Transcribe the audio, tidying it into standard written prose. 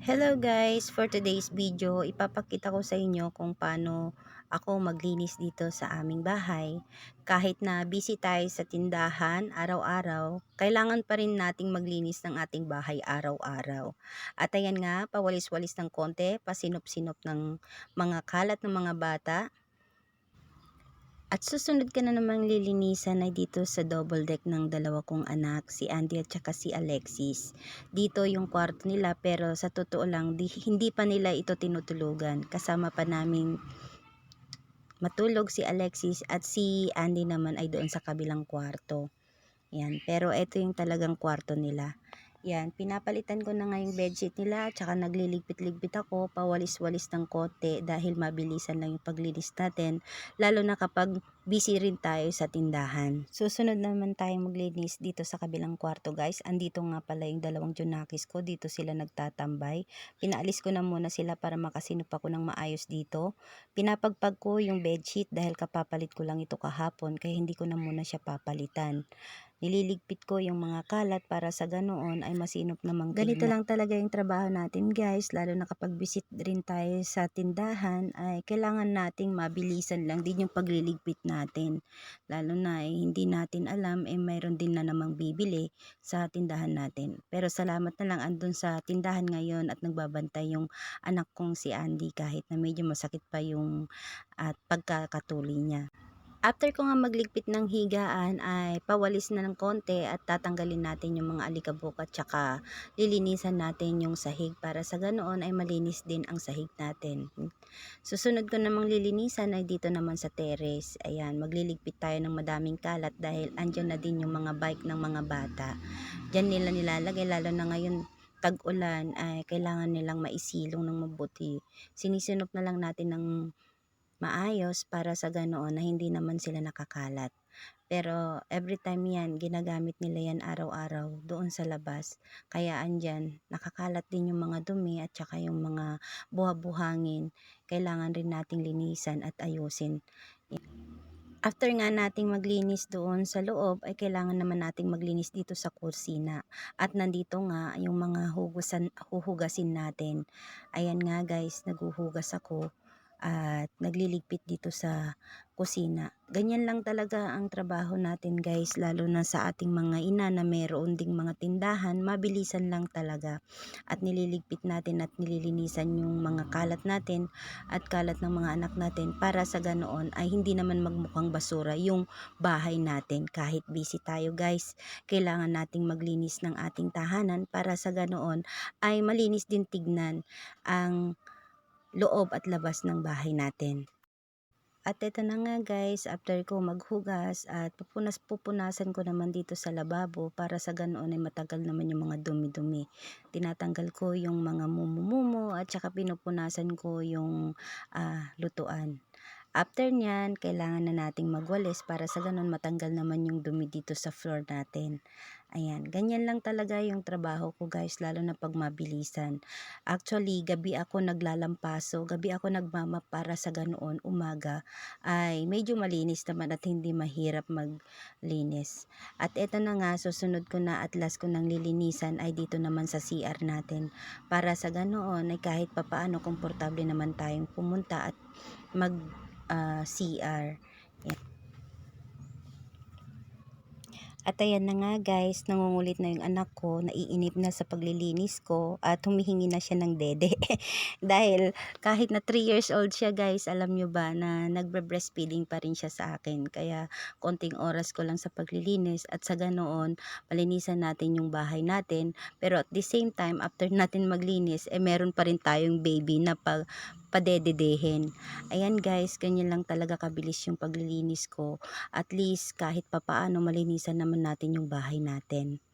Hello guys! For today's video, ipapakita ko sa inyo kung paano ako maglinis dito sa aming bahay. Kahit na busy tayo sa tindahan araw-araw, kailangan pa rin nating maglinis ng ating bahay araw-araw. At ayan nga, pawalis-walis ng konti, pasinop-sinop ng mga kalat ng mga bata. At susunod ka na namang lilinisan ay dito sa double deck ng dalawa kong anak, si Andy at saka si Alexis. Dito yung kwarto nila pero sa totoo lang hindi pa nila ito tinutulugan. Kasama pa naming matulog si Alexis at si Andy naman ay doon sa kabilang kwarto. Yan, pero ito yung talagang kwarto nila. Yan, pinapalitan ko na nga yung bedsheet nila, tsaka nagliligpit-ligpit ako, pawalis-walis ng konti dahil mabilisan lang yung paglinis natin, lalo na kapag busy rin tayo sa tindahan. Susunod naman tayong maglinis dito sa kabilang kwarto guys. Andito nga pala yung dalawang junakis ko, dito sila nagtatambay. Pinaalis ko na muna sila para makasinop ako ng maayos dito. Pinapagpag ko yung bedsheet dahil kapapalit ko lang ito kahapon, kaya hindi ko na muna siya papalitan. Nililigpit ko yung mga kalat para sa ganoon ay masinop namang ganito lang talaga yung trabaho natin guys, lalo na kapag visit rin tayo sa tindahan ay kailangan nating mabilisan lang din yung pagliligpit natin. Lalo na hindi natin alam mayroon din na namang bibili sa tindahan natin. Pero salamat na lang andun sa tindahan ngayon at nagbabantay yung anak kong si Andy kahit na medyo masakit pa yung at pagkakatuli niya. After ko nga magligpit ng higaan ay pawalis na ng konti at tatanggalin natin yung mga alikabok at saka lilinisan natin yung sahig para sa ganoon ay malinis din ang sahig natin. Susunod ko namang lilinisan ay dito naman sa terrace. Ayan, magliligpit tayo ng madaming kalat dahil andyan na din yung mga bike ng mga bata. Diyan nila nilalagay lalo na ngayon tag-ulan ay kailangan nilang maisilong ng mabuti. Sinisinop na lang natin ng maayos para sa ganoon na hindi naman sila nakakalat. Pero every time yan, ginagamit nila yan araw-araw doon sa labas. Kaya andyan, nakakalat din yung mga dumi at saka yung mga buha-buhangin. Kailangan rin nating linisan at ayusin. After nga nating maglinis doon sa loob, ay kailangan naman nating maglinis dito sa kusina. At nandito nga yung mga huhugasin natin. Ayan nga guys, naghuhugas ako at nagliligpit dito sa kusina. Ganyan lang talaga ang trabaho natin guys, lalo na sa ating mga ina na meron ding mga tindahan, mabilisan lang talaga. At nililigpit natin at nililinisan yung mga kalat natin at kalat ng mga anak natin para sa ganoon ay hindi naman magmukhang basura yung bahay natin. Kahit busy tayo guys, kailangan nating maglinis ng ating tahanan para sa ganoon ay malinis din tignan ang loob at labas ng bahay natin. At eto na nga guys, after ko maghugas at pupunasan ko naman dito sa lababo para sa ganoon ay matagal naman yung mga dumi-dumi. Tinatanggal ko yung mga mumu at saka pinupunasan ko yung lutuan. After nyan, kailangan na nating magwalis para sa ganun matanggal naman yung dumi dito sa floor natin. Ayan, ganyan lang talaga yung trabaho ko guys, lalo na pag mabilisan. Actually, gabi ako naglalampaso, gabi ako nagmamap para sa ganoon, umaga ay medyo malinis naman at hindi mahirap maglinis. At eto na nga, susunod ko na at last ko nang lilinisan ay dito naman sa CR natin. Para sa ganoon ay kahit papaano komportable naman tayong pumunta at mag CR. At ayan na nga guys, nangungulit na yung anak ko, naiinip na sa paglilinis ko at humihingi na siya ng dede. Dahil kahit na 3 years old siya guys, alam nyo ba na nagbre-breastfeeding pa rin siya sa akin. Kaya konting oras ko lang sa paglilinis at sa ganoon, palinisan natin yung bahay natin. Pero at the same time, after natin maglinis, meron pa rin tayong baby na padededehin. Ayan guys, ganyan lang talaga kabilis yung paglilinis ko. At least kahit papaano malinisan naman natin yung bahay natin.